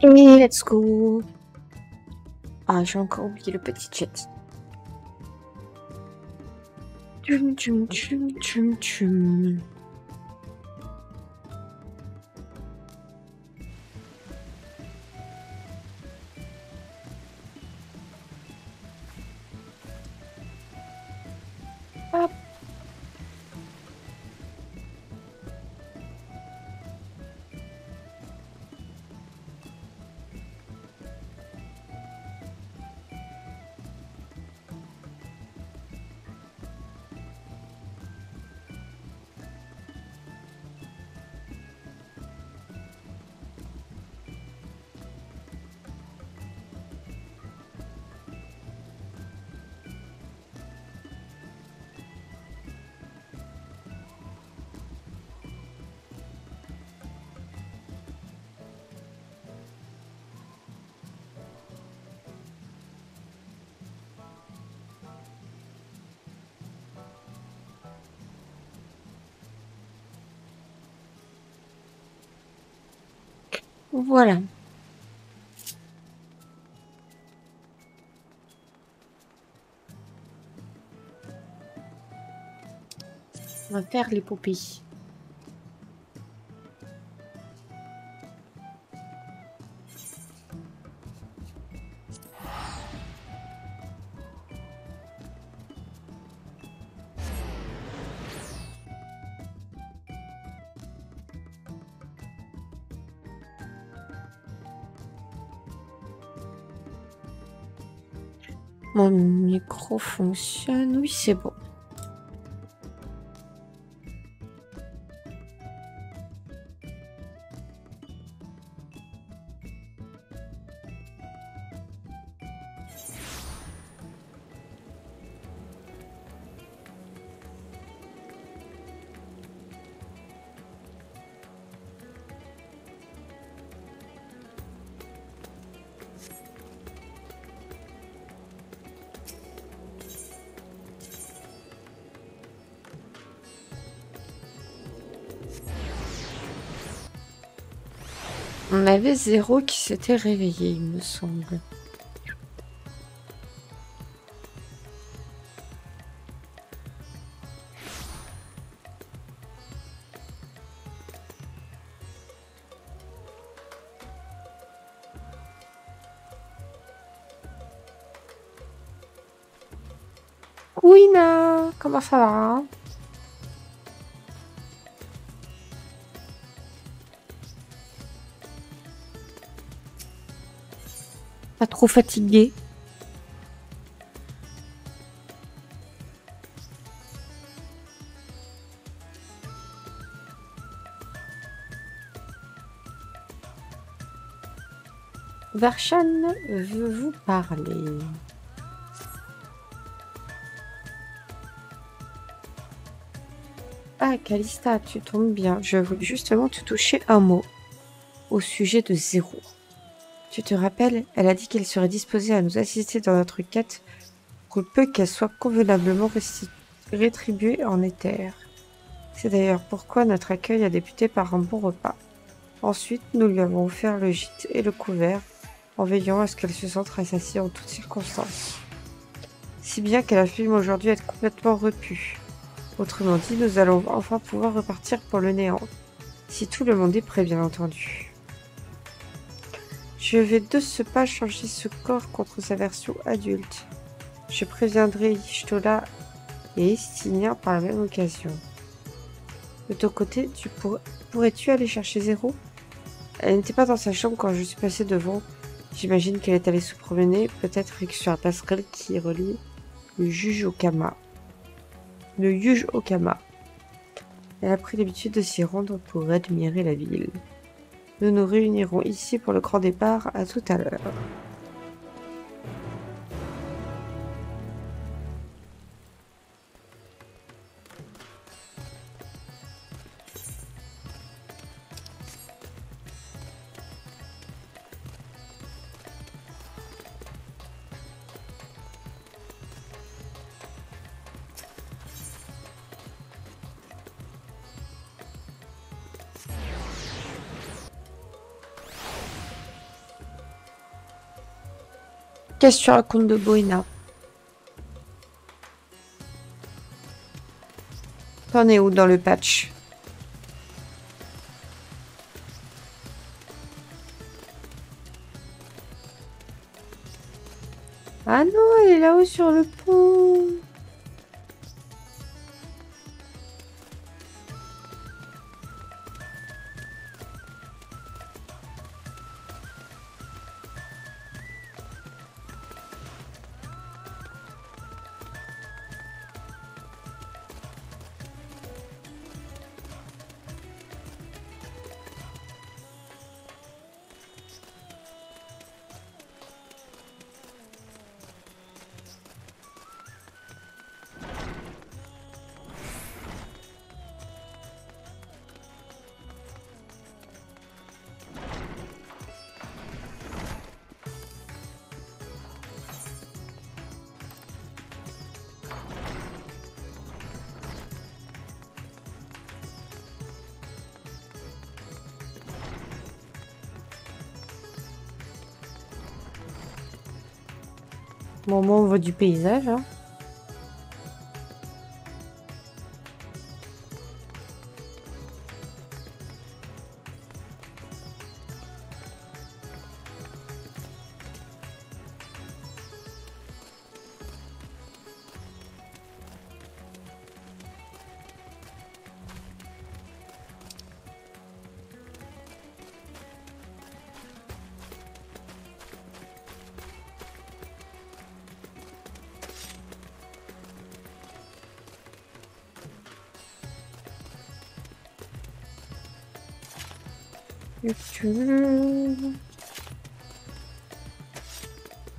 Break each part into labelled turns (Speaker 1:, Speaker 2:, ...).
Speaker 1: Et let's go. Ah, j'ai encore oublié le petit chat. Tchum, tchum, tchum, tchum, tchum. Hop. Voilà. On va faire l'épopée. Mon micro fonctionne. Oui, c'est bon. On avait Zéro qui s'était réveillé, il me semble. Couina, comment ça va? Pas trop fatigué? Varshan veut vous parler. Ah, Calista, tu tombes bien. Je voulais justement te toucher un mot au sujet de Zéro. Tu te rappelles, elle a dit qu'elle serait disposée à nous assister dans notre quête pour peu qu'elle soit convenablement rétribuée en éther. C'est d'ailleurs pourquoi notre accueil a débuté par un bon repas. Ensuite, nous lui avons offert le gîte et le couvert, en veillant à ce qu'elle se sente rassasiée en toutes circonstances. Si bien qu'elle affirme aujourd'hui être complètement repue. Autrement dit, nous allons enfin pouvoir repartir pour le néant. Si tout le monde est prêt, bien entendu. Je vais de ce pas changer ce corps contre sa version adulte. Je préviendrai Y'shtola et Estinien par la même occasion. De ton côté, pourrais-tu aller chercher Zéro? Elle n'était pas dans sa chambre quand je suis passée devant. J'imagine qu'elle est allée se promener, peut-être sur la passerelle qui relie le juge au Kama. Le juge au Kama. Elle a pris l'habitude de s'y rendre pour admirer la ville. Nous nous réunirons ici pour le grand départ. À tout à l'heure. Qu'est-ce que tu racontes de Boina? T'en es où dans le patch? Ah non, elle est là-haut sur le pont. Bon, moi, on voit du paysage, hein.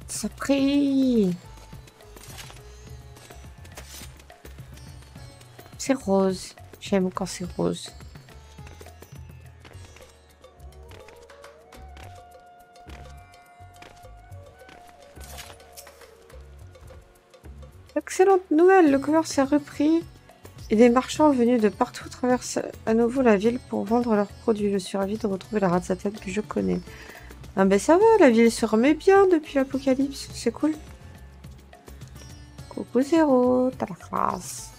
Speaker 1: Ça prie. C'est rose. J'aime quand c'est rose. Excellente nouvelle, le commerce a repris et des marchands venus de partout traversent à nouveau la ville pour vendre leurs produits. Je suis ravie de retrouver la Razzatane que je connais. Ah ben ça va, la ville se remet bien depuis l'Apocalypse, c'est cool. Coucou Zéro, t'as la classe.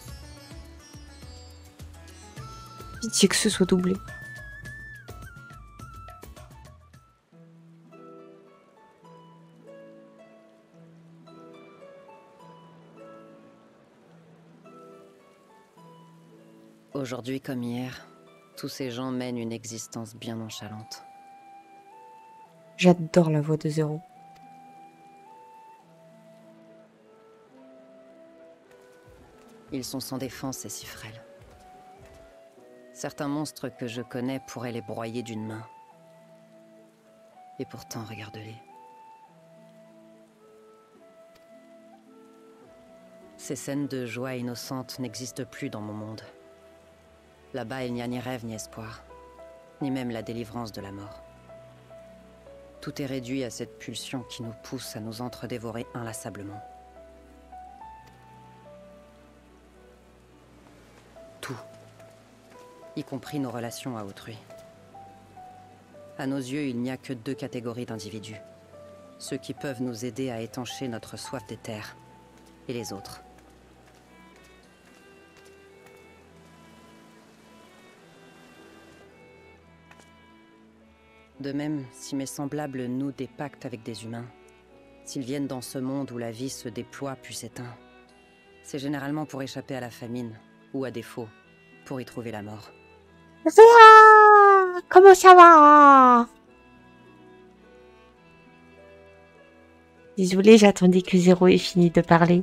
Speaker 1: Pitié que ce soit doublé.
Speaker 2: Aujourd'hui comme hier, tous ces gens mènent une existence bien nonchalante.
Speaker 1: J'adore la voix de Zéro.
Speaker 2: Ils sont sans défense et si frêles. Certains monstres que je connais pourraient les broyer d'une main. Et pourtant, regarde-les. Ces scènes de joie innocente n'existent plus dans mon monde. Là-bas, il n'y a ni rêve ni espoir, ni même la délivrance de la mort. Tout est réduit à cette pulsion qui nous pousse à nous entre-dévorer inlassablement. Tout, y compris nos relations à autrui. À nos yeux, il n'y a que deux catégories d'individus. Ceux qui peuvent nous aider à étancher notre soif des terres, et les autres. De même, si mes semblables nouent des pactes avec des humains, s'ils viennent dans ce monde où la vie se déploie puis s'éteint, c'est généralement pour échapper à la famine, ou à défaut, pour y trouver la mort.
Speaker 1: Zéa, comment ça va? Désolée, j'attendais que Zéro ait fini de parler.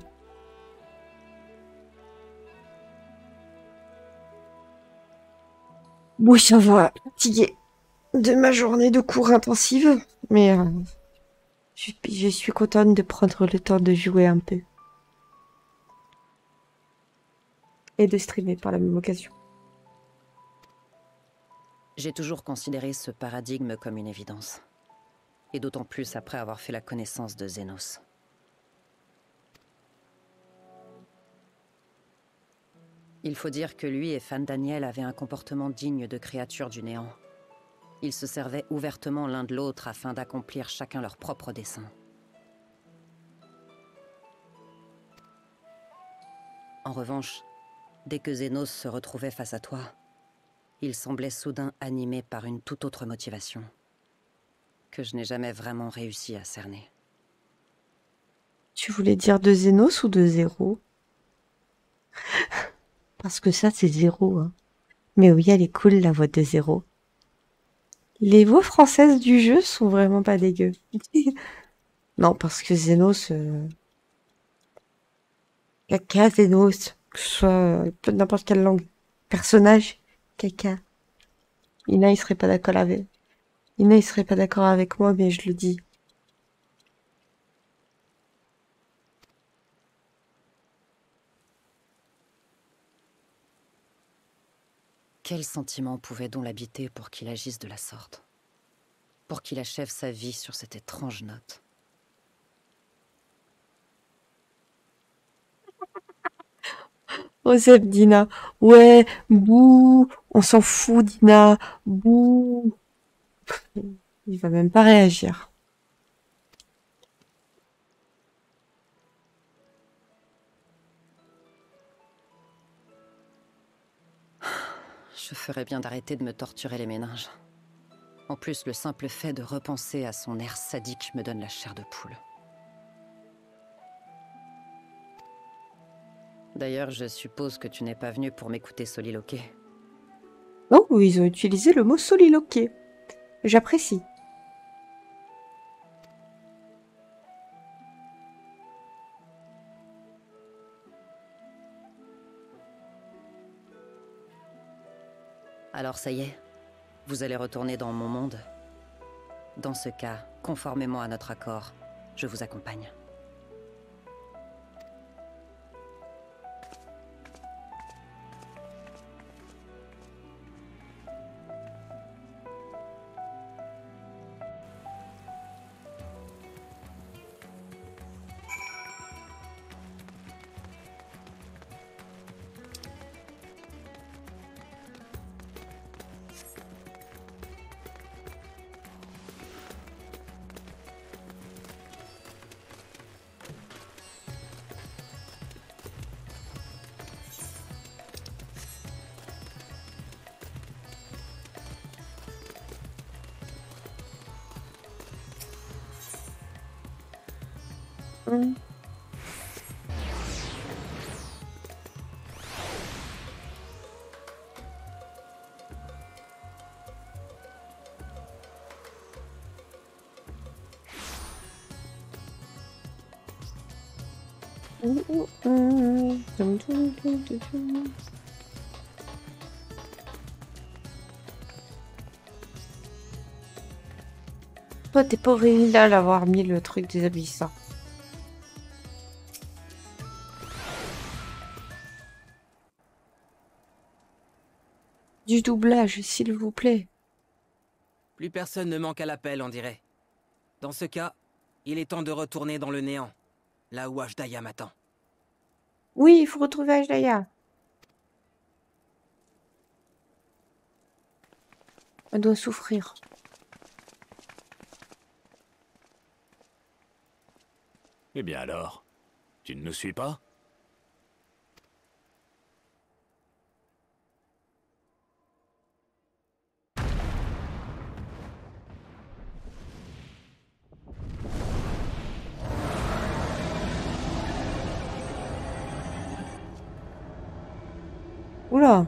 Speaker 1: Oui, ça va, fatiguée de ma journée de cours intensive, mais je suis contente de prendre le temps de jouer un peu. Et de streamer par la même occasion.
Speaker 2: J'ai toujours considéré ce paradigme comme une évidence. Et d'autant plus après avoir fait la connaissance de Zénos. Il faut dire que lui et Fan Daniel avaient un comportement digne de créatures du néant. Ils se servaient ouvertement l'un de l'autre afin d'accomplir chacun leur propre dessein. En revanche, dès que Zénos se retrouvait face à toi, il semblait soudain animé par une toute autre motivation, que je n'ai jamais vraiment réussi à cerner.
Speaker 1: Tu voulais dire de Zénos ou de zéro? Parce que ça, c'est zéro, hein. Mais oui, elle est cool, la voix de zéro. Les voix françaises du jeu sont vraiment pas dégueu. Non, parce que Zénos... Caca, Zénos. Que ce soit n'importe quelle langue. Personnage, caca. Ina, il serait pas d'accord avec... Ina, il serait pas d'accord avec moi, mais je le dis.
Speaker 2: Quel sentiment pouvait donc l'habiter pour qu'il agisse de la sorte? Pour qu'il achève sa vie sur cette étrange note?
Speaker 1: Osef, Dina. Ouais, bouh. On s'en fout, Dina. Bouh. Il va même pas réagir.
Speaker 2: Je ferais bien d'arrêter de me torturer les méninges. En plus, le simple fait de repenser à son air sadique me donne la chair de poule. D'ailleurs, je suppose que tu n'es pas venu pour m'écouter soliloquer.
Speaker 1: Oh, ils ont utilisé le mot soliloquer. J'apprécie.
Speaker 2: Alors ça y est, vous allez retourner dans mon monde. Dans ce cas, conformément à notre accord, je vous accompagne.
Speaker 1: Hum. Toi, t'es pas original d'avoir mis le truc des abysses. Hein. Du doublage, s'il vous plaît.
Speaker 3: Plus personne ne manque à l'appel, on dirait. Dans ce cas, il est temps de retourner dans le néant, là où Ashdaya m'attend.
Speaker 1: Oui, il faut retrouver Ajdaya. Elle doit souffrir.
Speaker 4: Eh bien alors, tu ne nous suis pas?
Speaker 1: Oula.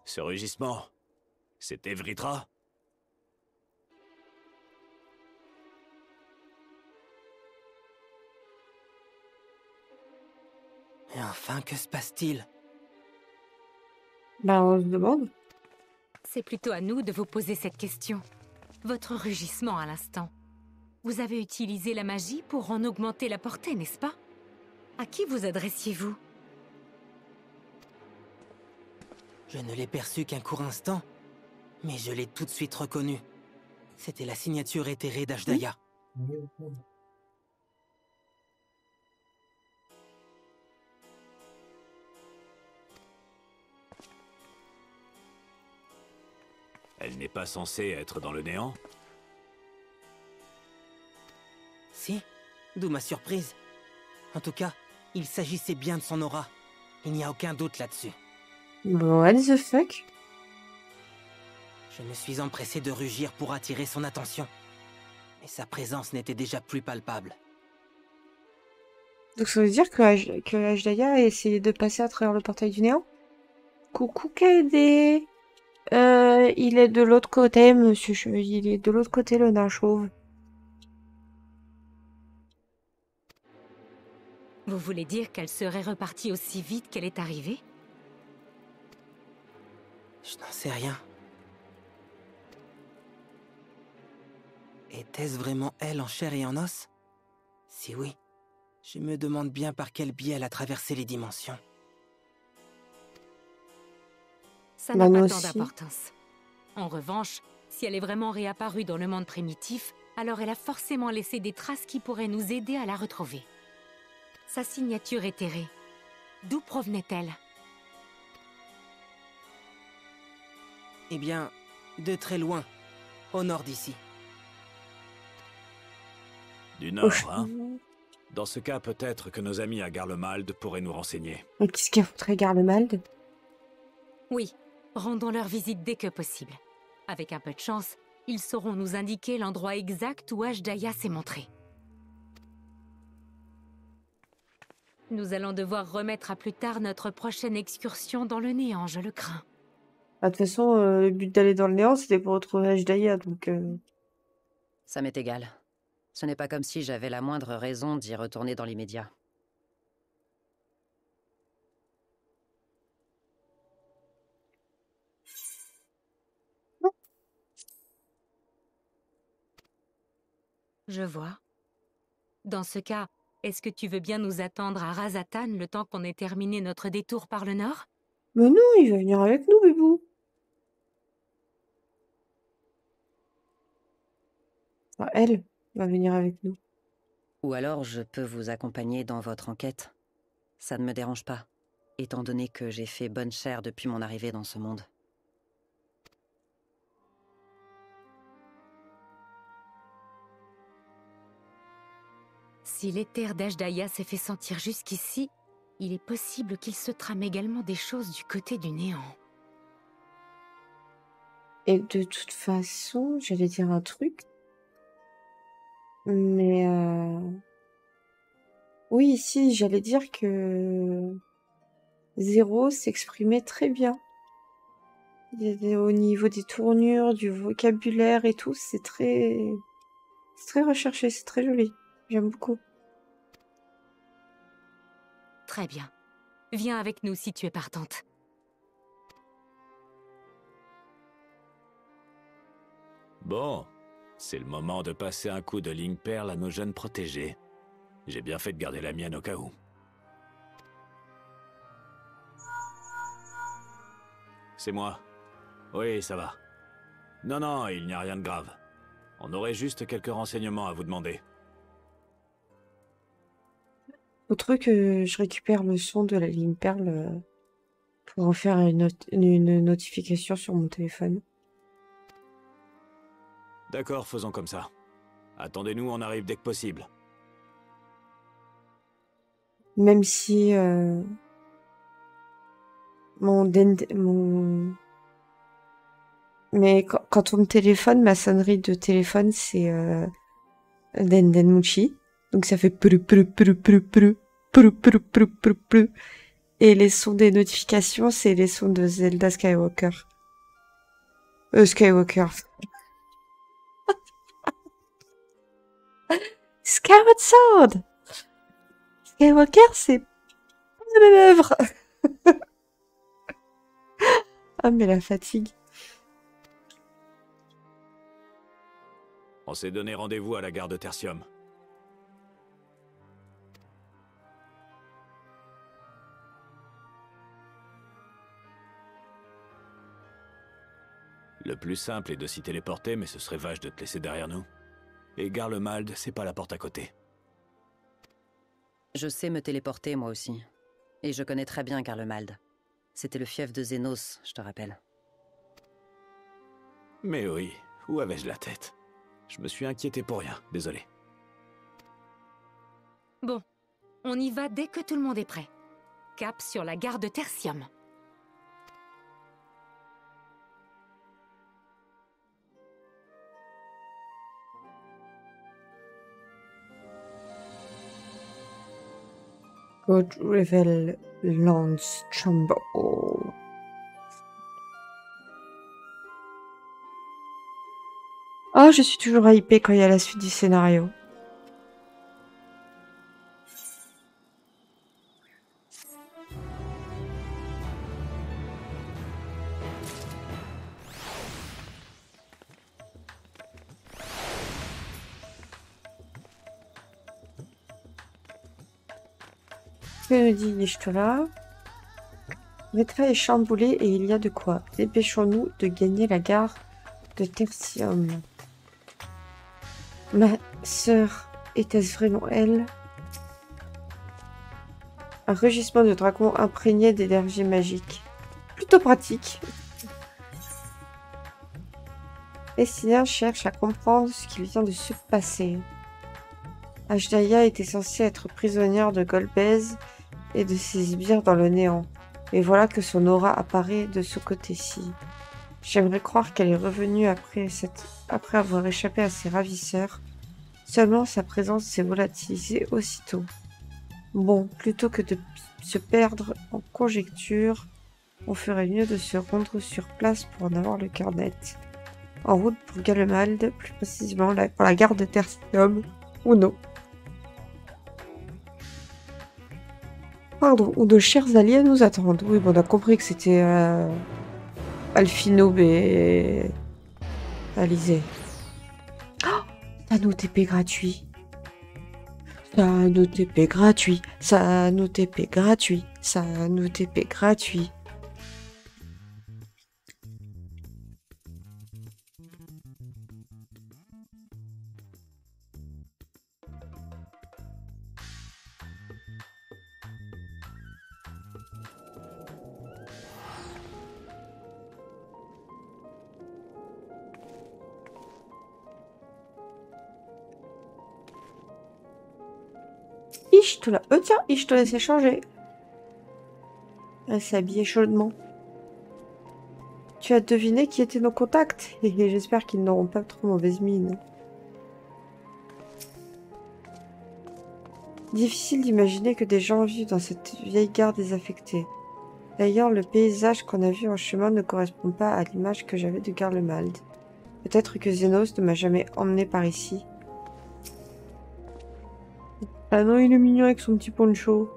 Speaker 4: Ce rugissement, c'est Evritra?
Speaker 3: Et enfin, que se passe-t-il?
Speaker 1: Bah, on se demande.
Speaker 5: C'est plutôt à nous de vous poser cette question. Votre rugissement à l'instant. Vous avez utilisé la magie pour en augmenter la portée, n'est-ce pas? À qui vous adressiez-vous?
Speaker 3: Je ne l'ai perçu qu'un court instant, mais je l'ai tout de suite reconnu. C'était la signature éthérée d'Ashdaya.
Speaker 4: Elle n'est pas censée être dans le néant?
Speaker 3: D'où ma surprise. En tout cas, il s'agissait bien de son aura. Il n'y a aucun doute là-dessus.
Speaker 1: What the fuck?
Speaker 3: Je me suis empressé de rugir pour attirer son attention. Mais sa présence n'était déjà plus palpable.
Speaker 1: Donc ça veut dire que Ajdaya a essayé de passer à travers le portail du néant? Coucou KD. Il est de l'autre côté, monsieur. Il est de l'autre côté, le nain chauve.
Speaker 5: Vous voulez dire qu'elle serait repartie aussi vite qu'elle est arrivée?
Speaker 3: Je n'en sais rien. Était-ce vraiment elle en chair et en os? Si oui, je me demande bien par quel biais elle a traversé les dimensions.
Speaker 5: Ça n'a
Speaker 1: Nous
Speaker 5: pas tant
Speaker 1: aussi.
Speaker 5: d'importance. En revanche, si elle est vraiment réapparue dans le monde primitif, alors elle a forcément laissé des traces qui pourraient nous aider à la retrouver. Sa signature éthérée. D'où provenait-elle?
Speaker 3: Eh bien, de très loin, au nord d'ici.
Speaker 4: Du nord, hein? Dans ce cas, peut-être que nos amis à Garlemald pourraient nous renseigner.
Speaker 1: Mais qu'est-ce qu'il foutrait Garlemald?
Speaker 5: Oui, rendons leur visite dès que possible. Avec un peu de chance, ils sauront nous indiquer l'endroit exact où Ajdaya s'est montré. Nous allons devoir remettre à plus tard notre prochaine excursion dans le néant, je le crains.
Speaker 1: Bah, de toute façon, le but d'aller dans le néant, c'était pour retrouver Ajdaya, donc...
Speaker 2: Ça m'est égal. Ce n'est pas comme si j'avais la moindre raison d'y retourner dans l'immédiat.
Speaker 5: Je vois. Dans ce cas, est-ce que tu veux bien nous attendre à Razatan le temps qu'on ait terminé notre détour par le nord?
Speaker 1: Mais non, il va venir avec nous, bébou. Enfin, elle va venir avec nous.
Speaker 2: Ou alors je peux vous accompagner dans votre enquête. Ça ne me dérange pas, étant donné que j'ai fait bonne chère depuis mon arrivée dans ce monde.
Speaker 5: Si l'éther d'Ajdaya s'est fait sentir jusqu'ici, il est possible qu'il se trame également des choses du côté du néant.
Speaker 1: Et de toute façon, j'allais dire un truc. Mais... Oui, si, j'allais dire que... Zéro s'exprimait très bien. Au niveau des tournures, du vocabulaire et tout, c'est très recherché, c'est très joli. J'aime beaucoup.
Speaker 5: Très bien. Viens avec nous si tu es partante.
Speaker 4: Bon, c'est le moment de passer un coup de ligne perle à nos jeunes protégés. J'ai bien fait de garder la mienne au cas où. C'est moi. Oui, ça va. Non, il n'y a rien de grave. On aurait juste quelques renseignements à vous demander.
Speaker 1: Autre que je récupère le son de la ligne perle pour en faire une notification sur mon téléphone.
Speaker 4: D'accord, faisons comme ça. Attendez-nous, on arrive dès que possible.
Speaker 1: Même si mon... Mais quand on me téléphone, ma sonnerie de téléphone, c'est Dendenmuchi. Donc ça fait prou, prou, prou, prou, prou, prou, prou, prou, prou, prou. Et les sons des notifications, c'est les sons de Zelda Skywalker. Skywalker. Skyward Sword! Skywalker, c'est pas la même œuvre. Ah, mais la fatigue.
Speaker 4: On s'est donné rendez-vous à la gare de Tertium. Le plus simple est de s'y téléporter, mais ce serait vache de te laisser derrière nous. Et Garlemald, c'est pas la porte à côté.
Speaker 2: Je sais me téléporter moi aussi. Et je connais très bien Garlemald. C'était le fief de Zénos, je te rappelle.
Speaker 4: Mais oui, où avais-je la tête? Je me suis inquiété pour rien, désolé.
Speaker 5: Bon, on y va dès que tout le monde est prêt. Cap sur la gare de Tertium.
Speaker 1: God Revel Lance Chamber. Oh, je suis toujours hypée quand il y a la suite du scénario. Que nous dit Ishtola? Vetra est chamboulé et il y a de quoi. Dépêchons-nous de gagner la gare de Tertium. Ma sœur, était-ce vraiment elle? Un rugissement de dragon imprégné d'énergie magique. Plutôt pratique. Estina cherche à comprendre ce qui vient de se passer. Ashdaya était censée être prisonnière de Golbez et de ses sbires dans le néant. Et voilà que son aura apparaît de ce côté-ci. J'aimerais croire qu'elle est revenue après avoir échappé à ses ravisseurs. Seulement sa présence s'est volatilisée aussitôt. Bon, plutôt que de se perdre en conjectures, on ferait mieux de se rendre sur place pour en avoir le cœur net. En route pour Galemald, plus précisément pour la gare de Tertium, ou non. Pardon, où de chers alliés nous attendent. Oui, bon, on a compris que c'était Alphinoub et Alizé. Oh, ça nous TP gratuit. Ça nous TP gratuit. Ça nous TP gratuit. Ça nous TP gratuit. Ishtola. Tiens, Ishtola s'est changé. Elle s'est habillée chaudement. Tu as deviné qui étaient nos contacts? Et j'espère qu'ils n'auront pas trop mauvaise mine. Difficile d'imaginer que des gens vivent dans cette vieille gare désaffectée. D'ailleurs, le paysage qu'on a vu en chemin ne correspond pas à l'image que j'avais de Garlemald. Peut-être que Zénos ne m'a jamais emmené par ici. Ah non, il est mignon avec son petit poncho.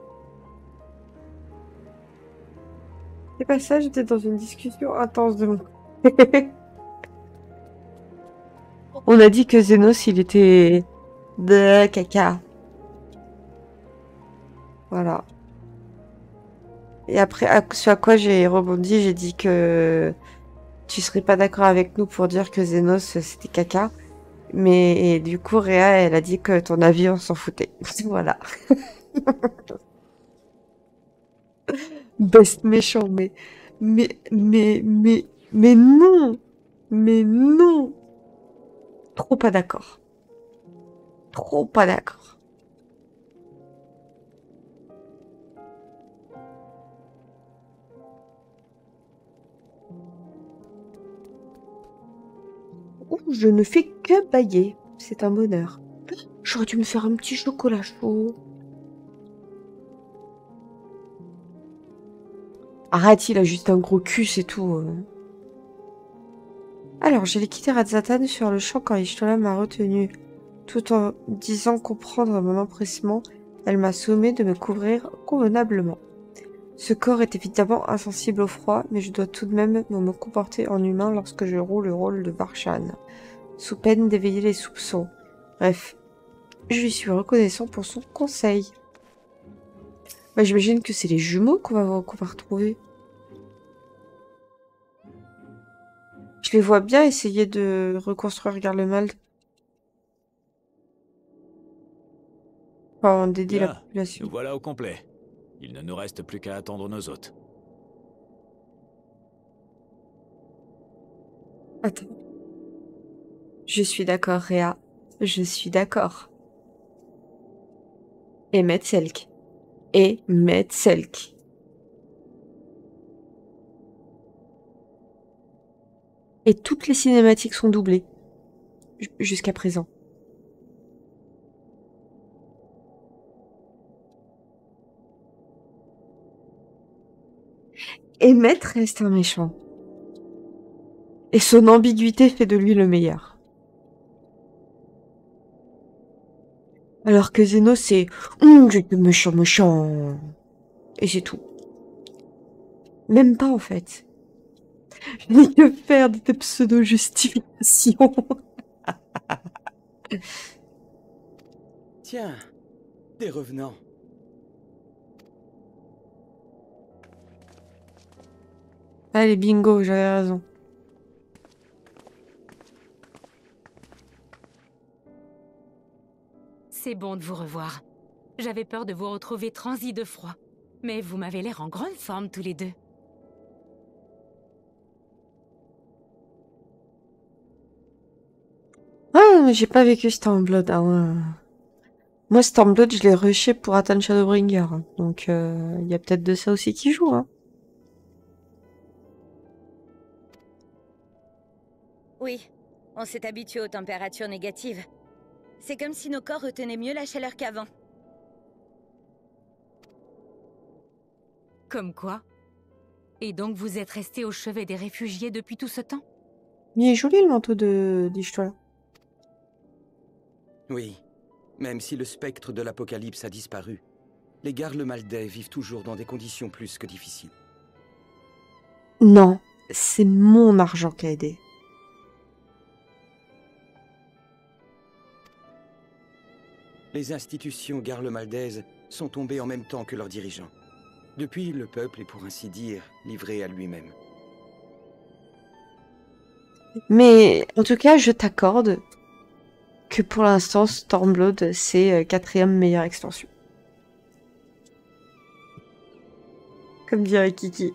Speaker 1: C'est pas ça, j'étais dans une discussion intense de mon côté. On a dit que Zénos, il était de caca. Voilà. Et après, ce à quoi j'ai rebondi, j'ai dit que tu serais pas d'accord avec nous pour dire que Zénos, c'était caca. Mais du coup, Réa, elle a dit que ton avis, on s'en foutait. Voilà. Best méchant, mais non! Mais non! Trop pas d'accord. Trop pas d'accord. Oh, je ne fais que bailler. C'est un bonheur. J'aurais dû me faire un petit chocolat chaud. Arrête, il a juste un gros cul, c'est tout. Alors, j'allais quitter Radzatan sur le champ quand Ishtola m'a retenu. Tout en disant comprendre mon empressement, elle m'a sommé de me couvrir convenablement. Ce corps est évidemment insensible au froid, mais je dois tout de même me comporter en humain lorsque je joue le rôle de Varshan, sous peine d'éveiller les soupçons. Bref, je lui suis reconnaissant pour son conseil. Bah, j'imagine que c'est les jumeaux qu'on va retrouver. Je les vois bien essayer de reconstruire Garlemald. Enfin, d'aider la population.
Speaker 4: Nous voilà au complet. Il ne nous reste plus qu'à attendre nos hôtes.
Speaker 1: Attends. Je suis d'accord, Réa. Je suis d'accord. Et Metzelk. Et Metzelk. Et toutes les cinématiques sont doublées. Jusqu'à présent. Emmett reste un méchant. Et son ambiguïté fait de lui le meilleur. Alors que Zeno, c'est j'étais méchant. Et c'est tout. Même pas, en fait. Je n'ai que faire de tes pseudo-justifications.
Speaker 6: Tiens, des revenants.
Speaker 1: Allez, bingo, j'avais raison.
Speaker 5: C'est bon de vous revoir. J'avais peur de vous retrouver transis de froid. Mais vous m'avez l'air en grande forme tous les deux.
Speaker 1: Ah, mais j'ai pas vécu Stormblood. Ah ouais. Moi, Stormblood, je l'ai rushé pour atteindre Shadowbringer. Hein. Donc, il y a peut-être de ça aussi qui joue. Hein.
Speaker 7: Oui, on s'est habitué aux températures négatives. C'est comme si nos corps retenaient mieux la chaleur qu'avant.
Speaker 5: Comme quoi? Et donc vous êtes resté au chevet des réfugiés depuis tout ce temps?
Speaker 1: Il est joli le manteau de d'Ishtola.
Speaker 6: Oui, même si le spectre de l'apocalypse a disparu, les Garlemaldais vivent toujours dans des conditions plus que difficiles.
Speaker 1: Non, c'est mon argent qui a aidé.
Speaker 6: Les institutions garlemaldaises sont tombées en même temps que leurs dirigeants. Depuis, le peuple est pour ainsi dire livré à lui-même.
Speaker 1: Mais en tout cas, je t'accorde que pour l'instant, Stormblood, c'est 4e meilleure extension. Comme dirait Kiki.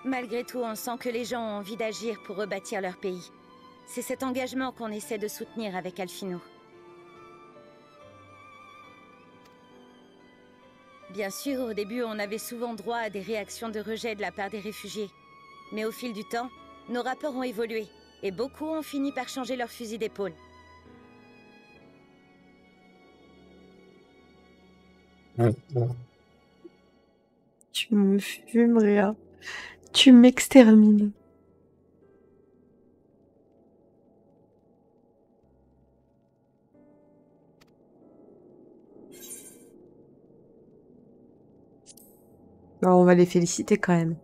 Speaker 7: Malgré tout, on sent que les gens ont envie d'agir pour rebâtir leur pays. C'est cet engagement qu'on essaie de soutenir avec Alphino. Bien sûr, au début, on avait souvent droit à des réactions de rejet de la part des réfugiés. Mais au fil du temps, nos rapports ont évolué, et beaucoup ont fini par changer leur fusil d'épaule.
Speaker 1: Tu me fumes, Réa. Tu m'extermines. Alors, on va les féliciter quand même.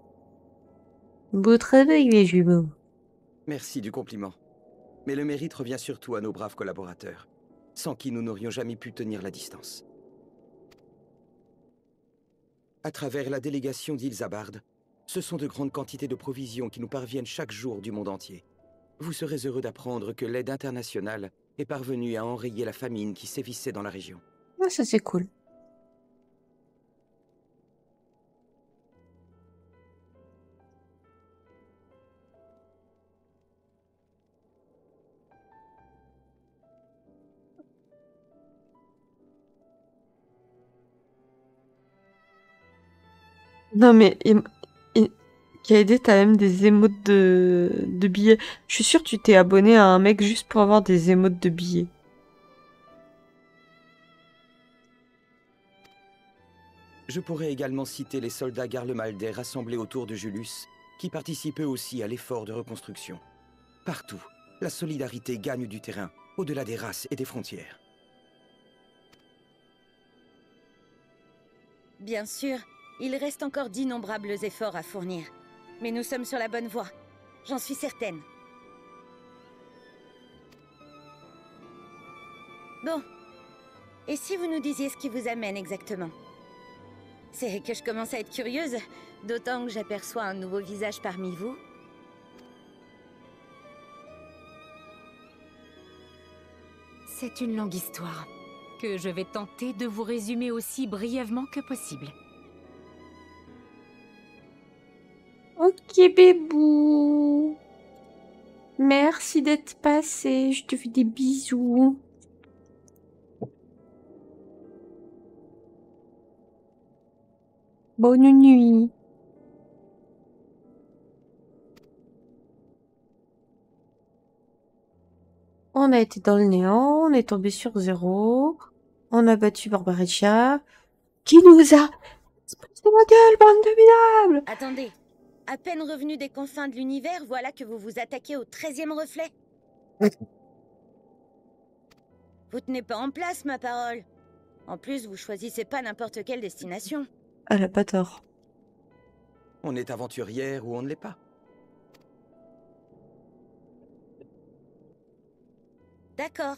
Speaker 1: Beau travail, les jumeaux.
Speaker 6: Merci du compliment. Mais le mérite revient surtout à nos braves collaborateurs, sans qui nous n'aurions jamais pu tenir la distance. À travers la délégation d'Ilzabard, ce sont de grandes quantités de provisions qui nous parviennent chaque jour du monde entier. Vous serez heureux d'apprendre que l'aide internationale est parvenue à enrayer la famine qui sévissait dans la région.
Speaker 1: Ah, ça c'est cool. Non mais Kaede, t'as même des émotes de billets. Je suis sûre que tu t'es abonné à un mec juste pour avoir des émotes de billets.
Speaker 6: Je pourrais également citer les soldats garlemaldais rassemblés autour de Julius, qui participent eux aussi à l'effort de reconstruction. Partout, la solidarité gagne du terrain, au-delà des races et des frontières.
Speaker 7: Bien sûr, il reste encore d'innombrables efforts à fournir. Mais nous sommes sur la bonne voie. J'en suis certaine. Bon. Et si vous nous disiez ce qui vous amène exactement? C'est que je commence à être curieuse, d'autant que j'aperçois un nouveau visage parmi vous.
Speaker 5: C'est une longue histoire, que je vais tenter de vous résumer aussi brièvement que possible.
Speaker 1: Ok, bébou. Merci d'être passé. Je te fais des bisous. Bonne nuit. On a été dans le néant, on est tombé sur Zéro, on a battu Barbariccia, qui nous a... C'est ma gueule, bande de minables!
Speaker 7: Attendez. À peine revenu des confins de l'univers, voilà que vous vous attaquez au 13e reflet. Vous tenez pas en place, ma parole. En plus, vous choisissez pas n'importe quelle destination.
Speaker 1: Elle a pas tort.
Speaker 6: On est aventurière ou on ne l'est pas.
Speaker 7: D'accord.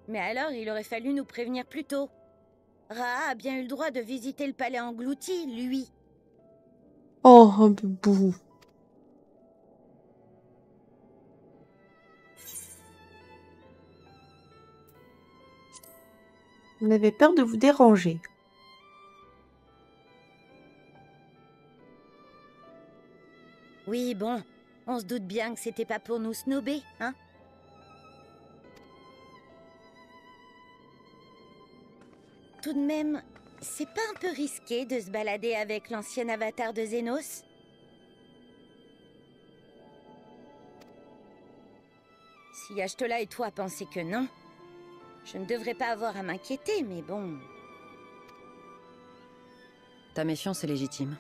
Speaker 7: Mais alors, il aurait fallu nous prévenir plus tôt. Raa a bien eu le droit de visiter le palais englouti, lui.
Speaker 1: Oh, un peu bouh. On avait peur de vous déranger.
Speaker 7: Oui, bon. On se doute bien que c'était pas pour nous snober, hein? Tout de même, c'est pas un peu risqué de se balader avec l'ancien avatar de Zénos? Si Y'shtola et toi pensez que non, je ne devrais pas avoir à m'inquiéter, mais bon...
Speaker 2: Ta méfiance est légitime.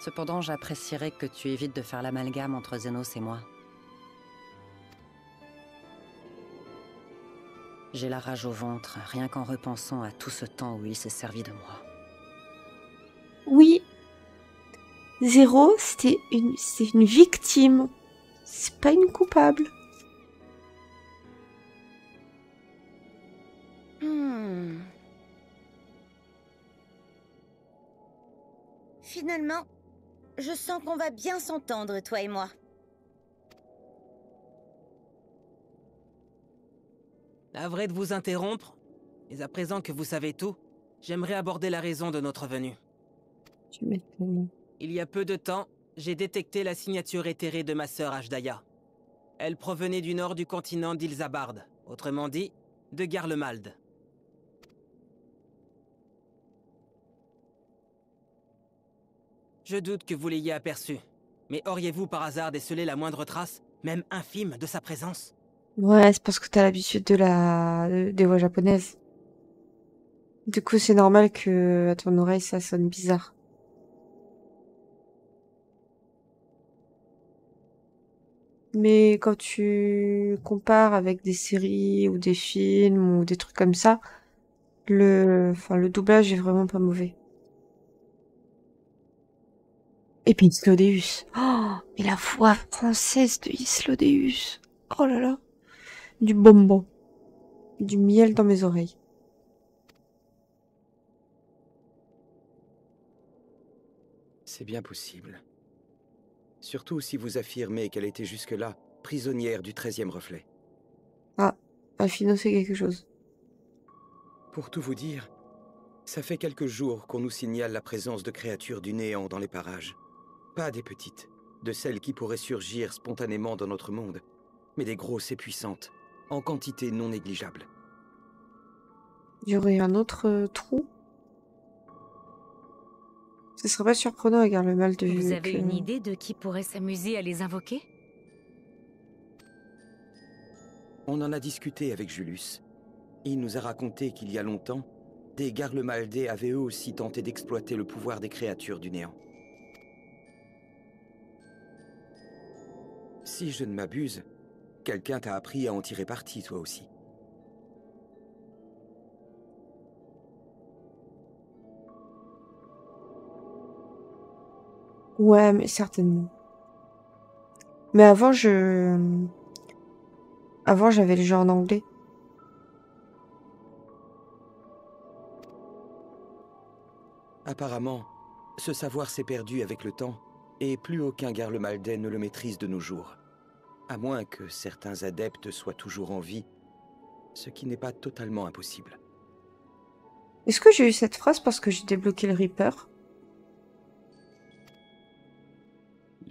Speaker 2: Cependant, j'apprécierais que tu évites de faire l'amalgame entre Zénos et moi. J'ai la rage au ventre, rien qu'en repensant à tout ce temps où il s'est servi de moi.
Speaker 1: Oui. Zéro, c'est une victime. C'est pas une coupable.
Speaker 7: Finalement, je sens qu'on va bien s'entendre, toi et moi.
Speaker 3: Navré de vous interrompre, mais à présent que vous savez tout, j'aimerais aborder la raison de notre venue.
Speaker 1: Tu m'étonnes.
Speaker 3: Il y a peu de temps, j'ai détecté la signature éthérée de ma sœur Ashdaya. Elle provenait du nord du continent d'Ilzabard, autrement dit, de Garlemald. Je doute que vous l'ayez aperçue, mais auriez-vous par hasard décelé la moindre trace, même infime, de sa présence?
Speaker 1: Ouais, c'est parce que t'as l'habitude des voix japonaises. Du coup, c'est normal que à ton oreille, ça sonne bizarre. Mais quand tu compares avec des séries ou des films ou des trucs comme ça, le doublage est vraiment pas mauvais. Et puis Islodeus. Oh, mais la voix française de Islodeus. Oh là là. Du bonbon. Du miel dans mes oreilles.
Speaker 6: C'est bien possible. Surtout si vous affirmez qu'elle était jusque-là prisonnière du 13e reflet.
Speaker 1: Ah, Alphino c'est quelque chose.
Speaker 6: Pour tout vous dire, ça fait quelques jours qu'on nous signale la présence de créatures du néant dans les parages. Pas des petites, de celles qui pourraient surgir spontanément dans notre monde, mais des grosses et puissantes, en quantité non négligeable.
Speaker 1: Il y aurait un autre trou. Ce serait pas surprenant à Garlemald de
Speaker 5: Vous
Speaker 1: vu
Speaker 5: avez
Speaker 1: que...
Speaker 5: une idée de qui pourrait s'amuser à les invoquer?
Speaker 6: On en a discuté avec Julius. Il nous a raconté qu'il y a longtemps, des Garlemaldais avaient eux aussi tenté d'exploiter le pouvoir des créatures du néant. Si je ne m'abuse, quelqu'un t'a appris à en tirer parti, toi aussi.
Speaker 1: Ouais, mais certainement. Mais avant, j'avais le jeu en anglais.
Speaker 6: Apparemment, ce savoir s'est perdu avec le temps, et plus aucun Garlemaldais ne le maîtrise de nos jours. À moins que certains adeptes soient toujours en vie, ce qui n'est pas totalement impossible.
Speaker 1: Est-ce que j'ai eu cette phrase parce que j'ai débloqué le Reaper?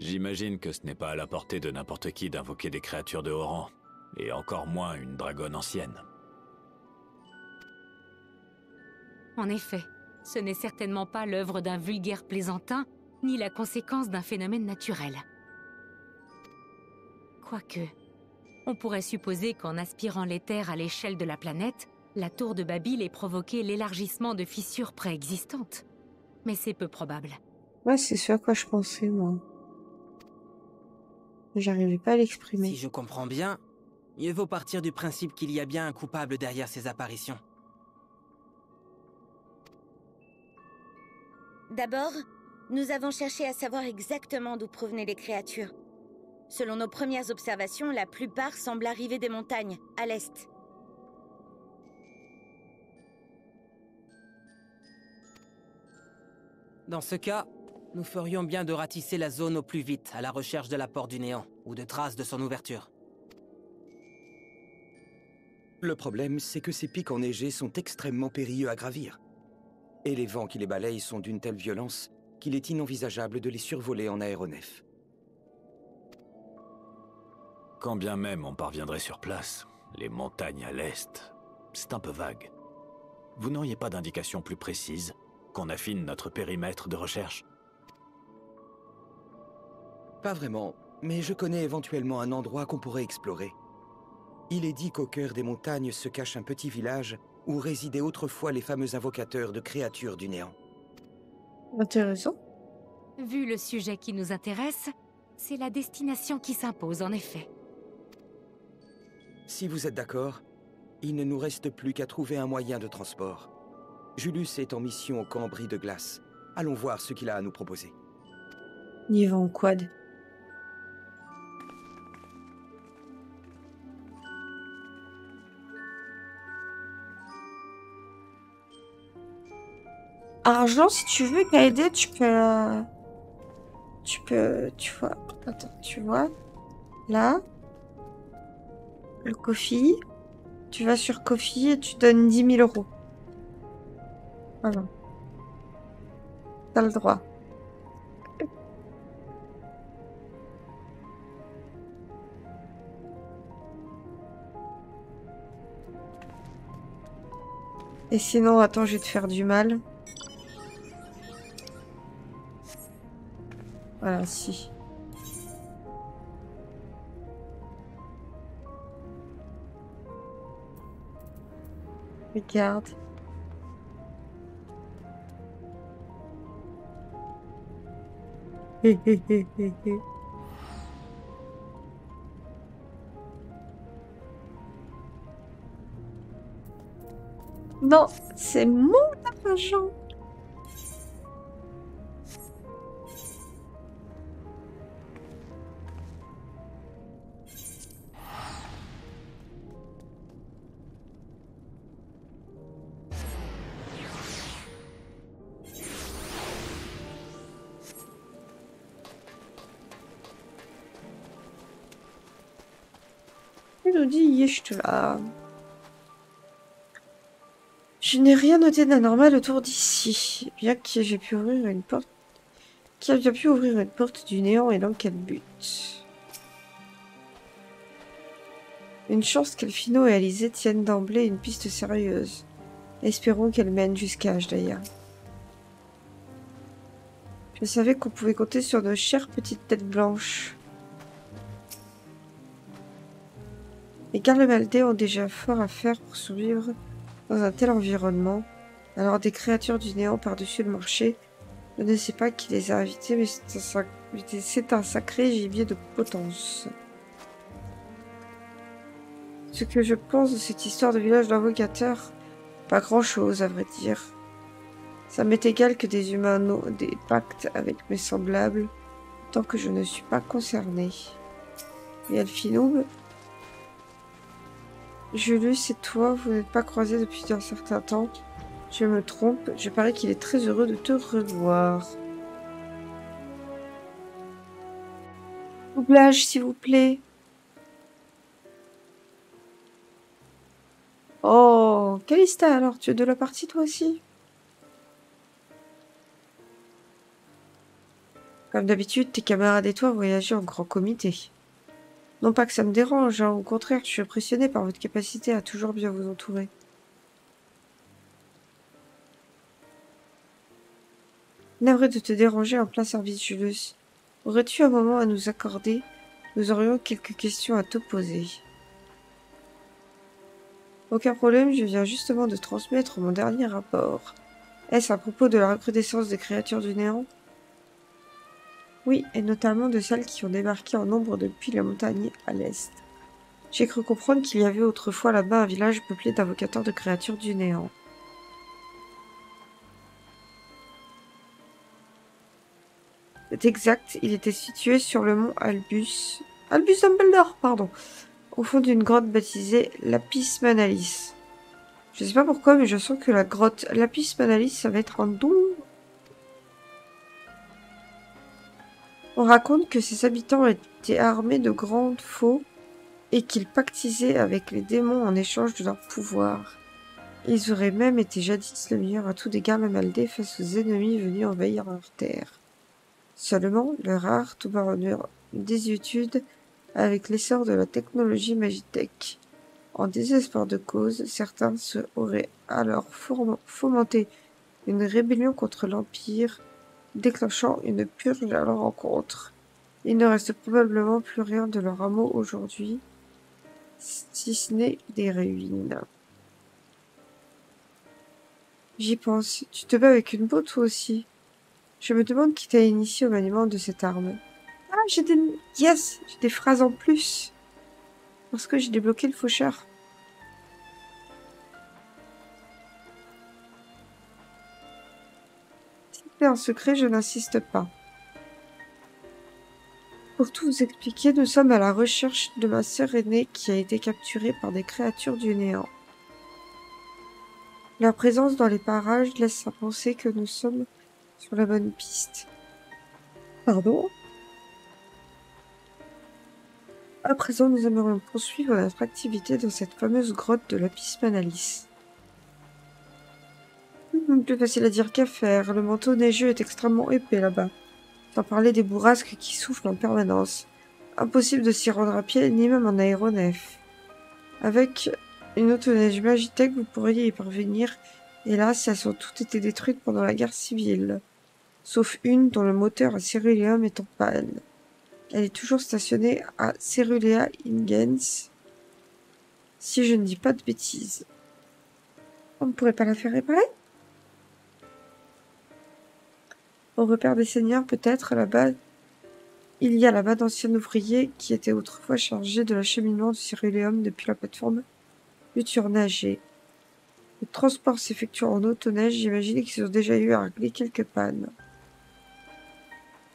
Speaker 4: J'imagine que ce n'est pas à la portée de n'importe qui d'invoquer des créatures de haut rang, et encore moins une dragonne ancienne.
Speaker 5: En effet, ce n'est certainement pas l'œuvre d'un vulgaire plaisantin, ni la conséquence d'un phénomène naturel. Quoique, on pourrait supposer qu'en aspirant l'éther à l'échelle de la planète, la tour de Babel ait provoqué l'élargissement de fissures préexistantes. Mais c'est peu probable.
Speaker 1: Ouais, c'est ce à quoi je pensais, moi. J'arrivais pas à l'exprimer.
Speaker 3: Si je comprends bien, mieux vaut partir du principe qu'il y a bien un coupable derrière ces apparitions.
Speaker 7: D'abord, nous avons cherché à savoir exactement d'où provenaient les créatures. Selon nos premières observations, la plupart semblent arriver des montagnes, à l'est.
Speaker 3: Dans ce cas, nous ferions bien de ratisser la zone au plus vite à la recherche de la porte du néant, ou de traces de son ouverture.
Speaker 6: Le problème, c'est que ces pics enneigés sont extrêmement périlleux à gravir. Et les vents qui les balayent sont d'une telle violence qu'il est inenvisageable de les survoler en aéronef.
Speaker 4: Quand bien même on parviendrait sur place, les montagnes à l'est, c'est un peu vague. Vous n'auriez pas d'indication plus précise, qu'on affine notre périmètre de recherche?
Speaker 6: Pas vraiment, mais je connais éventuellement un endroit qu'on pourrait explorer. Il est dit qu'au cœur des montagnes se cache un petit village où résidaient autrefois les fameux invocateurs de créatures du néant.
Speaker 1: Intéressant.
Speaker 5: Vu le sujet qui nous intéresse, c'est la destination qui s'impose en effet.
Speaker 6: Si vous êtes d'accord, il ne nous reste plus qu'à trouver un moyen de transport. Julius est en mission au camp Bris de Glace. Allons voir ce qu'il a à nous proposer.
Speaker 1: On y va en quad. Argent, si tu veux, Kaede, tu vois, attends, tu vois, là, le Ko-fi, tu vas sur Ko-fi et tu donnes 10 000 euros. Voilà. T'as le droit. Et sinon, attends, je vais te faire du mal. Voilà, si. Regarde. Hé, hé, hé, hé, hé. Non, c'est mon argent. Il nous dit Yechtula. Je n'ai rien noté d'anormal autour d'ici. Bien que j'ai pu ouvrir une porte. Qui a bien pu ouvrir une porte du néant et dans quel but? Une chance qu'Elfino et Alizé tiennent d'emblée une piste sérieuse. Espérons qu'elle mène jusqu'à Ashdaya. Je savais qu'on pouvait compter sur nos chères petites têtes blanches. Les Garlemaldais ont déjà fort à faire pour survivre dans un tel environnement. Alors des créatures du néant par-dessus le marché, je ne sais pas qui les a invités, mais c'est un sacré gibier de potence. Ce que je pense de cette histoire de village d'invocateurs, pas grand-chose à vrai dire. Ça m'est égal que des humains n'ont des pactes avec mes semblables, tant que je ne suis pas concerné. Et Elfinoub, Julius et toi, vous n'êtes pas croisés depuis un certain temps. Je me trompe, je parie qu'il est très heureux de te revoir. Doublage, s'il vous plaît. Oh, Calista, alors, tu es de la partie, toi aussi? Comme d'habitude, tes camarades et toi voyagez en grand comité. Non pas que ça me dérange, hein, au contraire, je suis impressionnée par votre capacité à toujours bien vous entourer. Navré de te déranger en plein service, Julius. Aurais-tu un moment à nous accorder? Nous aurions quelques questions à te poser. Aucun problème, je viens justement de transmettre mon dernier rapport. Est-ce à propos de la recrudescence des créatures du néant? Oui, et notamment de celles qui ont débarqué en nombre depuis la montagne à l'est. J'ai cru comprendre qu'il y avait autrefois là-bas un village peuplé d'invocateurs de créatures du néant. C'est exact, il était situé sur le mont Albus... Albus Dumbledore, pardon, au fond d'une grotte baptisée Lapis Manalis. Je sais pas pourquoi, mais je sens que la grotte Lapis Manalis, ça va être un don. On raconte que ses habitants étaient armés de grandes faux et qu'ils pactisaient avec les démons en échange de leur pouvoir. Ils auraient même été jadis le meilleur atout des Garlemaldés face aux ennemis venus envahir leur terre. Seulement, leur art tomba en désuétude avec l'essor de la technologie Magitech. En désespoir de cause, certains se auraient alors fomenté une rébellion contre l'Empire, déclenchant une purge à leur encontre. Il ne reste probablement plus rien de leur hameau aujourd'hui, si ce n'est des ruines. J'y pense. Tu te bats avec une botte, toi aussi. Je me demande qui t'a initié au maniement de cette arme. Ah, j'ai des... Yes! J'ai des phrases en plus. Parce que j'ai débloqué le faucheur. Si c'est un secret, je n'insiste pas. Pour tout vous expliquer, nous sommes à la recherche de ma sœur aînée qui a été capturée par des créatures du néant. Leur présence dans les parages laisse à penser que nous sommes sur la bonne piste. Pardon? À présent, nous aimerions poursuivre notre activité dans cette fameuse grotte de Lapis Manalis. Plus facile à dire qu'à faire. Le manteau neigeux est extrêmement épais là-bas. Sans parler des bourrasques qui soufflent en permanence. Impossible de s'y rendre à pied, ni même en aéronef. Avec une autoneige Magitech, vous pourriez y parvenir. Hélas, elles ont toutes été détruites pendant la guerre civile. Sauf une dont le moteur à céruléum est en panne. Elle est toujours stationnée à Cerulea Ingens, si je ne dis pas de bêtises. On ne pourrait pas la faire réparer? Au repère des seigneurs, peut-être, là-bas, il y a là-bas d'anciens ouvriers qui étaient autrefois chargés de l'acheminement du céruléum depuis la plateforme du Turnagé. Le transport s'effectuant en autoneige, j'imagine qu'ils ont déjà eu à régler quelques pannes.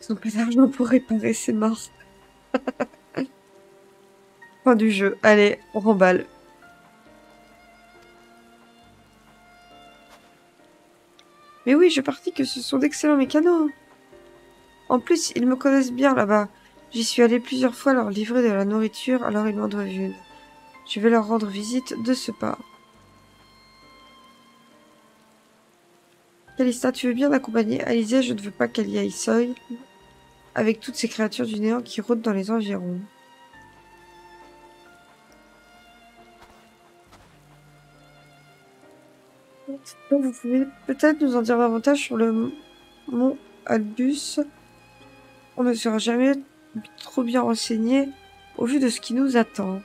Speaker 1: Ils n'ont pas d'argent pour réparer, c'est mort. Fin du jeu. Allez, on remballe. Mais oui, je partis que ce sont d'excellents mécanos. En plus, ils me connaissent bien là-bas. J'y suis allée plusieurs fois leur livrer de la nourriture, alors ils m'en doivent une. Je vais leur rendre visite de ce pas. Calista, tu veux bien m'accompagner? Alizée, je ne veux pas qu'elle y aille seule, avec toutes ces créatures du néant qui rôdent dans les environs. Vous pouvez peut-être nous en dire davantage sur le mont Albus. On ne sera jamais trop bien renseigné au vu de ce qui nous attend.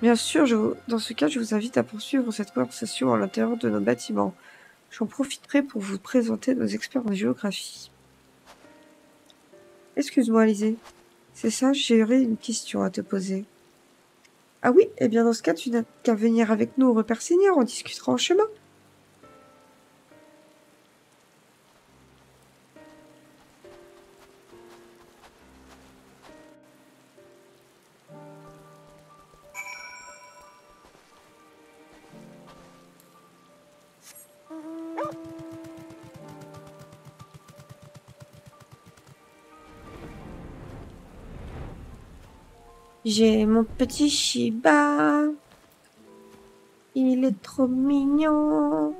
Speaker 1: Bien sûr, dans ce cas, je vous invite à poursuivre cette conversation à l'intérieur de nos bâtiments. J'en profiterai pour vous présenter nos experts en géographie. Excuse-moi, Alizée. C'est ça, j'aurais une question à te poser. Ah oui, eh bien dans ce cas, tu n'as qu'à venir avec nous au repère seigneur, on discutera en chemin. J'ai mon petit Shiba. Il est trop mignon.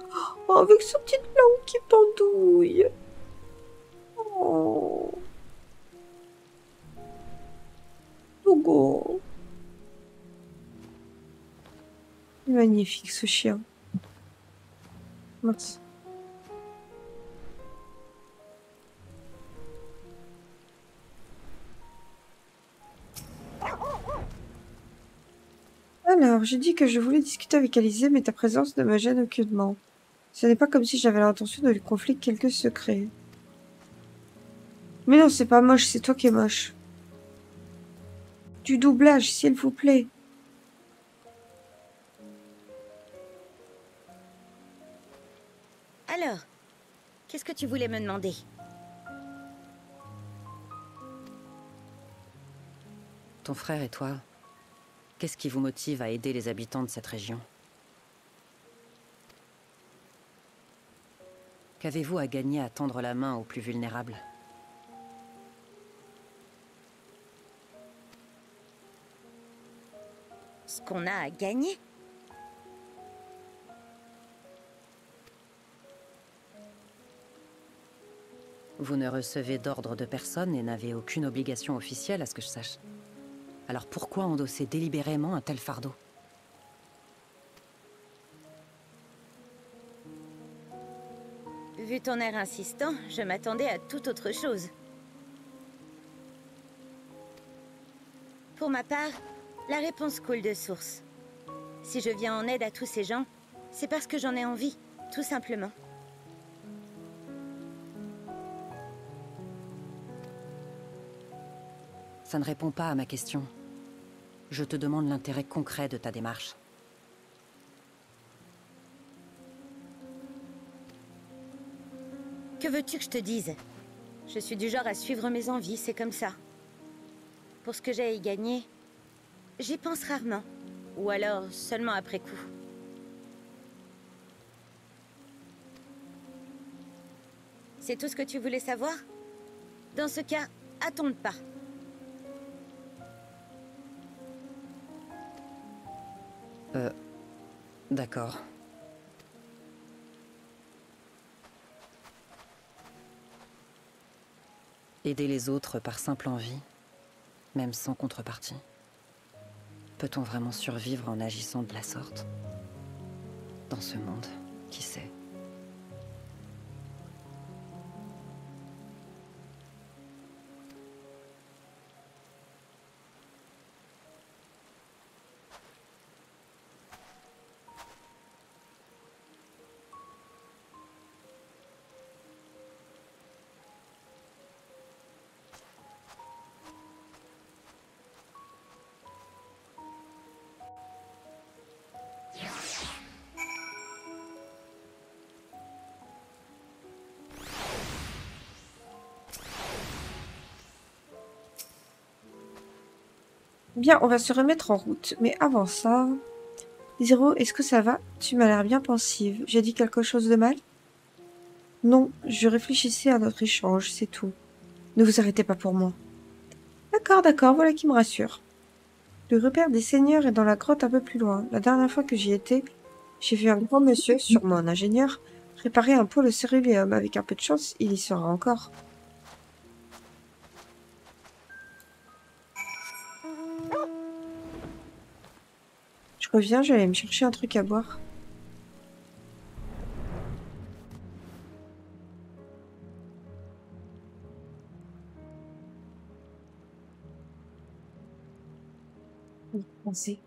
Speaker 1: Oh, avec sa petite langue qui pendouille. Oh. Hugo. Magnifique ce chien. Mince. Alors, j'ai dit que je voulais discuter avec Alizé, mais ta présence ne me gêne aucunement. Ce n'est pas comme si j'avais l'intention de lui confier quelques secrets. Mais non, c'est pas moche, c'est toi qui es moche. Du doublage, s'il vous plaît.
Speaker 7: Alors, qu'est-ce que tu voulais me demander?
Speaker 2: Ton frère et toi, qu'est-ce qui vous motive à aider les habitants de cette région? Qu'avez-vous à gagner à tendre la main aux plus vulnérables?
Speaker 7: Ce qu'on a à gagner?
Speaker 2: Vous ne recevez d'ordre de personne et n'avez aucune obligation officielle à ce que je sache. Alors pourquoi endosser délibérément un tel fardeau?
Speaker 7: Vu ton air insistant, je m'attendais à toute autre chose. Pour ma part, la réponse coule de source. Si je viens en aide à tous ces gens, c'est parce que j'en ai envie, tout simplement.
Speaker 2: Ça ne répond pas à ma question. Je te demande l'intérêt concret de ta démarche.
Speaker 7: Que veux-tu que je te dise? Je suis du genre à suivre mes envies, c'est comme ça. Pour ce que j'ai à y gagner, j'y pense rarement. Ou alors seulement après coup. C'est tout ce que tu voulais savoir? Dans ce cas, attends pas.
Speaker 2: D'accord. Aider les autres par simple envie, même sans contrepartie. Peut-on vraiment survivre en agissant de la sorte? Dans ce monde, qui sait?
Speaker 1: Bien, on va se remettre en route. Mais avant ça... Zéro, est-ce que ça va? Tu m'as l'air bien pensive. J'ai dit quelque chose de mal? Non, je réfléchissais à notre échange, c'est tout. Ne vous arrêtez pas pour moi. D'accord, d'accord, voilà qui me rassure. Le repère des seigneurs est dans la grotte un peu plus loin. La dernière fois que j'y étais, j'ai vu un grand monsieur, sûrement un ingénieur, réparer un pôle céruléum. Avec un peu de chance, il y sera encore. Je reviens, je vais aller me chercher un truc à boire. Pensez.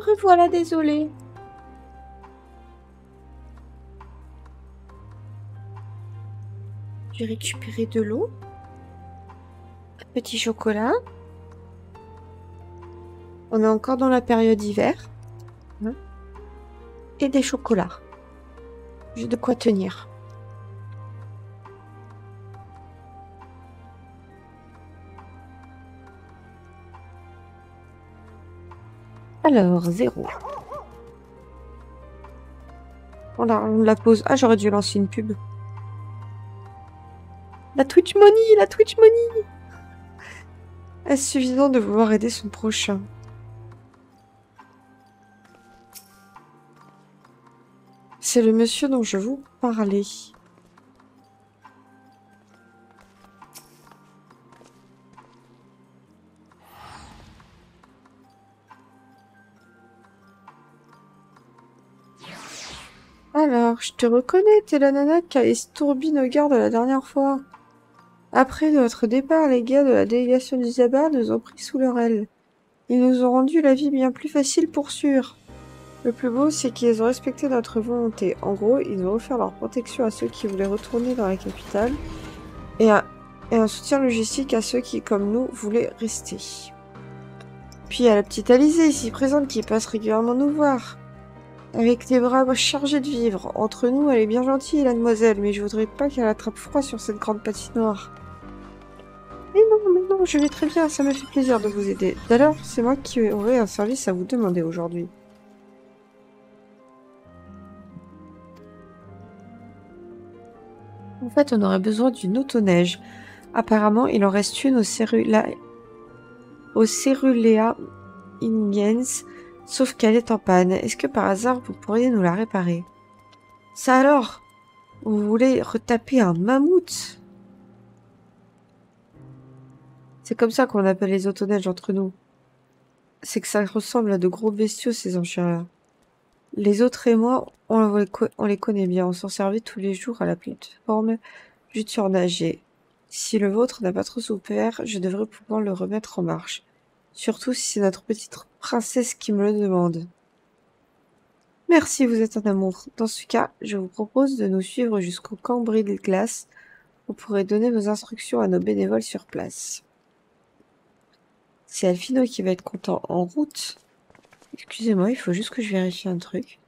Speaker 1: Me revoilà, désolée. J'ai récupéré de l'eau. Un petit chocolat. On est encore dans la période hiver. Et des chocolats. J'ai de quoi tenir. Alors, 0. On la pose. Ah, j'aurais dû lancer une pub. La Twitch Money, la Twitch Money. Est-ce suffisant de vouloir aider son prochain? C'est le monsieur dont je vous parlais. Alors, je te reconnais, t'es la nana qui a estourbé nos gardes la dernière fois. Après notre départ, les gars de la délégation d'Isabelle nous ont pris sous leur aile. Ils nous ont rendu la vie bien plus facile pour sûr. Le plus beau, c'est qu'ils ont respecté notre volonté. En gros, ils ont offert leur protection à ceux qui voulaient retourner dans la capitale et un soutien logistique à ceux qui, comme nous, voulaient rester. Puis il y a la petite Alizée ici présente qui passe régulièrement nous voir. Avec les bras chargés de vivre. Entre nous, elle est bien gentille, la demoiselle, mais je voudrais pas qu'elle attrape froid sur cette grande patinoire. Mais non, je vais très bien, ça me fait plaisir de vous aider. D'ailleurs, c'est moi qui aurai un service à vous demander aujourd'hui. En fait, on aurait besoin d'une autoneige. Apparemment, il en reste une au Cerulea Ingens, sauf qu'elle est en panne. Est-ce que par hasard, vous pourriez nous la réparer? Ça alors? Vous voulez retaper un mammouth? C'est comme ça qu'on appelle les autoneiges entre nous. C'est que ça ressemble à de gros bestiaux, ces enchères-là. Les autres et moi, on les connaît bien. On s'en servait tous les jours à la plateforme du nager. Si le vôtre n'a pas trop souffert, je devrais pouvoir le remettre en marche. Surtout si c'est notre petite princesse qui me le demande. Merci, vous êtes un amour. Dans ce cas, je vous propose de nous suivre jusqu'au camp Bris de Glace. Vous pourrez donner vos instructions à nos bénévoles sur place. C'est Alphino qui va être content en route. Excusez-moi, il faut juste que je vérifie un truc.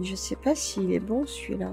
Speaker 1: Je sais pas s'il est bon celui-là.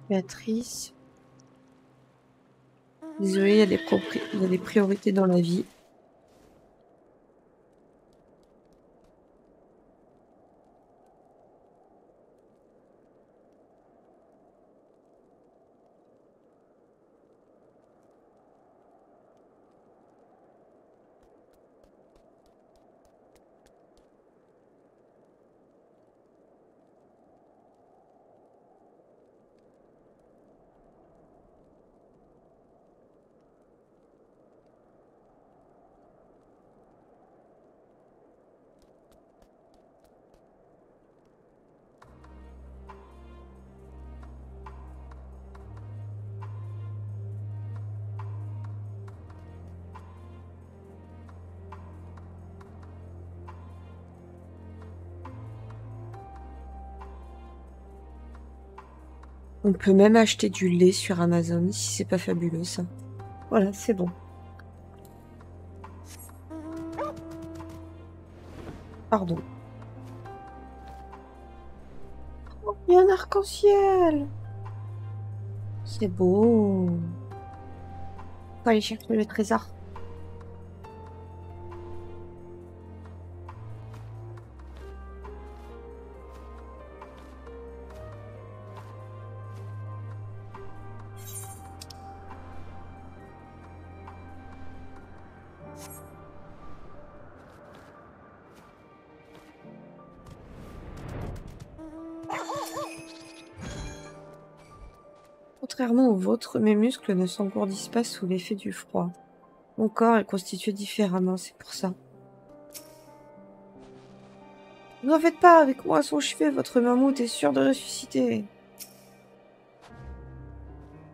Speaker 1: Béatrice. Désolée, il y a des priorités dans la vie. On peut même acheter du lait sur Amazon si c'est pas fabuleux ça. Voilà, c'est bon. Pardon. Oh, il y a un arc-en-ciel. C'est beau. Faut aller chercher le trésor. Contrairement au vôtre, mes muscles ne s'engourdissent pas sous l'effet du froid. Mon corps est constitué différemment, c'est pour ça. N'en faites pas, avec moi à son chevet, votre mammouth est sûr de ressusciter.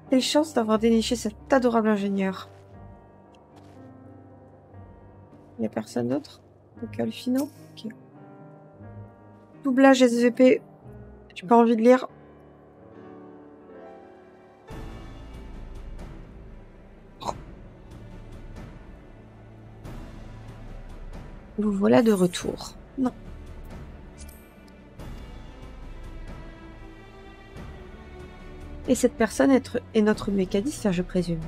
Speaker 1: Quelle chance d'avoir déniché cet adorable ingénieur. Il n'y a personne d'autre? Donc Alfino? Ok. Doublage SVP. J'ai pas envie de lire. Vous voilà de retour. Non. Et cette personne est notre mécaniste, je présume.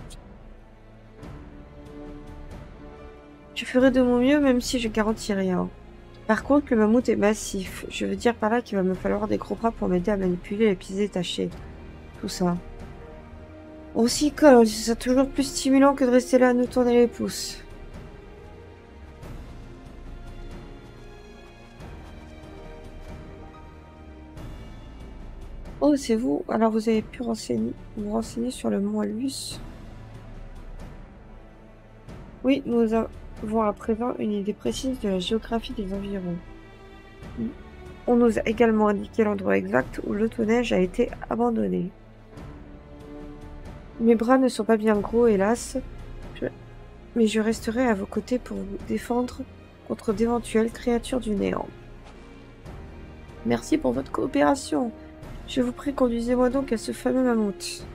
Speaker 1: Je ferai de mon mieux, même si je garantis rien. Par contre, le mammouth est massif. Je veux dire par là qu'il va me falloir des gros bras pour m'aider à manipuler les pieds détachés. Tout ça. Aussi, colle, c'est toujours plus stimulant que de rester là à nous tourner les pouces. Oh, c'est vous? Alors vous avez pu vous renseigner sur le mont Alvus? Oui, nous avons à présent une idée précise de la géographie des environs. On nous a également indiqué l'endroit exact où l'autoneige a été abandonnée. Mes bras ne sont pas bien gros, hélas, mais je resterai à vos côtés pour vous défendre contre d'éventuelles créatures du néant. Merci pour votre coopération. Je vous prie, conduisez-moi donc à ce fameux mammouth.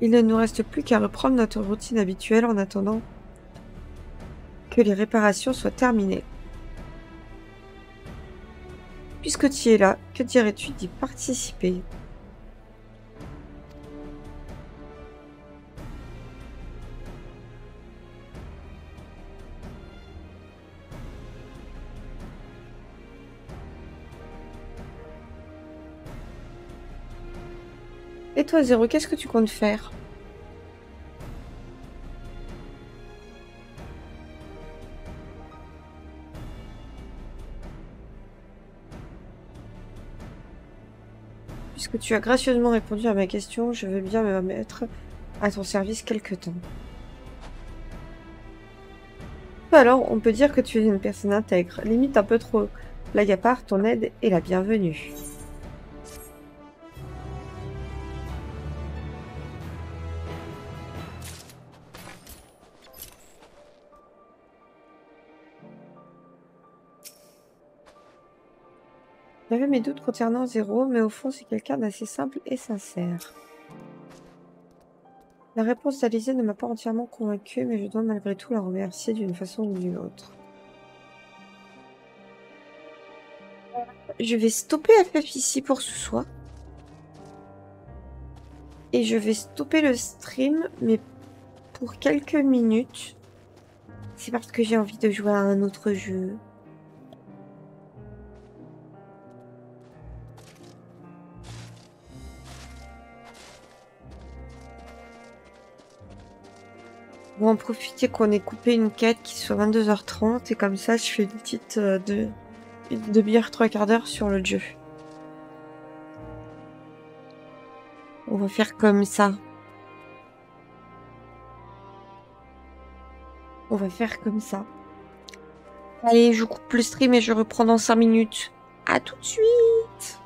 Speaker 1: Il ne nous reste plus qu'à reprendre notre routine habituelle en attendant que les réparations soient terminées. Puisque tu es là, que dirais-tu d'y participer ? Et toi, Zéro, qu'est-ce que tu comptes faire? Puisque tu as gracieusement répondu à ma question, je veux bien me mettre à ton service quelque temps. Toi alors, on peut dire que tu es une personne intègre, limite un peu trop. Blague à part, ton aide est la bienvenue. J'avais mes doutes concernant Zéro, mais au fond, c'est quelqu'un d'assez simple et sincère. La réponse d'Alizée ne m'a pas entièrement convaincue, mais je dois malgré tout la remercier d'une façon ou d'une autre. Je vais stopper FF ici pour ce soir. Et je vais stopper le stream, mais pour quelques minutes. C'est parce que j'ai envie de jouer à un autre jeu. On va en profiter qu'on ait coupé une quête qui soit 22h30 et comme ça je fais une petite une demi-heure, 3/4 d'heure sur le jeu. On va faire comme ça. On va faire comme ça. Allez, je coupe le stream et je reprends dans 5 minutes. À tout de suite!